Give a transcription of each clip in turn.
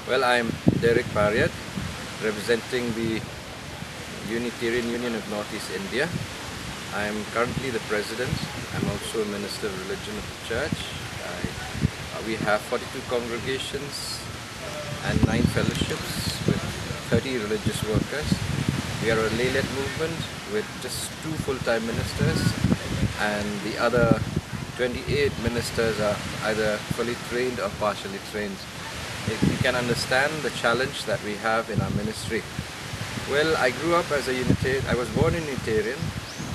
Well, I'm Derek Pariat, representing the Unitarian Union of Northeast India. I'm currently the president. I'm also a minister of religion of the church. We have 42 congregations and 9 fellowships with 30 religious workers. We are a lay-led movement with just 2 full-time ministers, and the other 28 ministers are either fully trained or partially trained. You can understand the challenge that we have in our ministry. Well, I grew up as a Unitarian. I was born in Unitarian,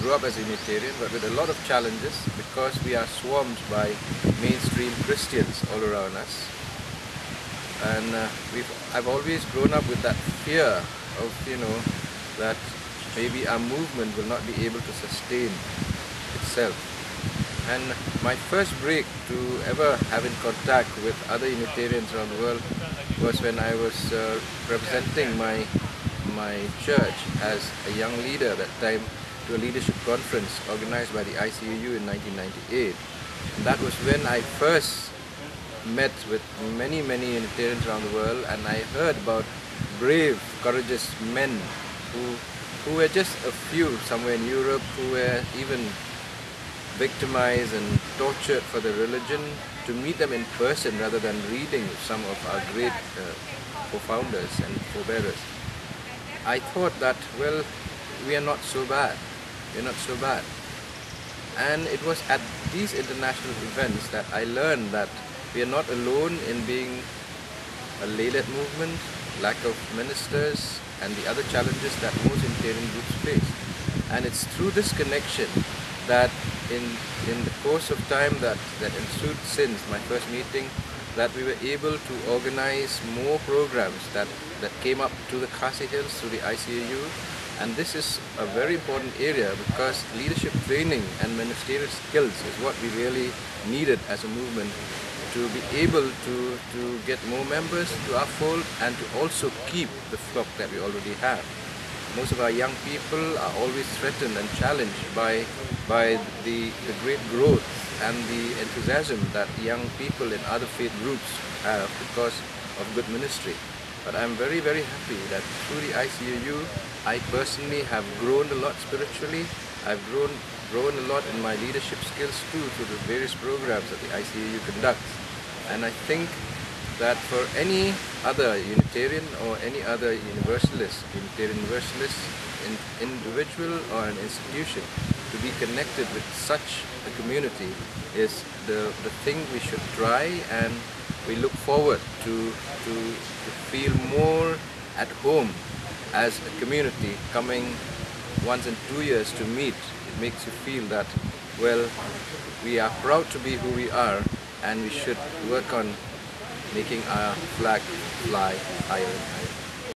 grew up as a Unitarian, but with a lot of challenges because we are swarmed by mainstream Christians all around us. And I've always grown up with that fear of, that maybe our movement will not be able to sustain itself. And my first break to ever have in contact with other Unitarians around the world was when I was representing my church as a young leader at that time to a leadership conference organized by the ICAU in 1998. And that was when I first met with many Unitarians around the world, and I heard about brave, courageous men who were just a few somewhere in Europe, who were even victimized and tortured for their religion, to meet them in person rather than reading some of our great co-founders and forebearers. I thought that, well, we are not so bad. We're not so bad. And it was at these international events that I learned that we are not alone in being a lay-led movement, lack of ministers, and the other challenges that most Unitarian groups face. And it's through this connection that in the course of time that ensued since my first meeting, that we were able to organize more programs that came up to the Khasi Hills through the ICAU. And this is a very important area because leadership training and ministerial skills is what we really needed as a movement to be able to get more members to our fold and to also keep the flock that we already have. Most of our young people are always threatened and challenged by the great growth and the enthusiasm that young people in other faith groups have because of good ministry. But I'm very happy that through the ICAU, I personally have grown a lot spiritually. I've grown a lot in my leadership skills too through the various programs that the ICAU conducts. And I think that for any other Unitarian or any other Universalist, Unitarian Universalist, individual or an institution, to be connected with such a community is the thing we should try, and we look forward to feel more at home as a community coming once in 2 years to meet. It makes you feel that, well, we are proud to be who we are, and we should work on making our flag fly higher and higher.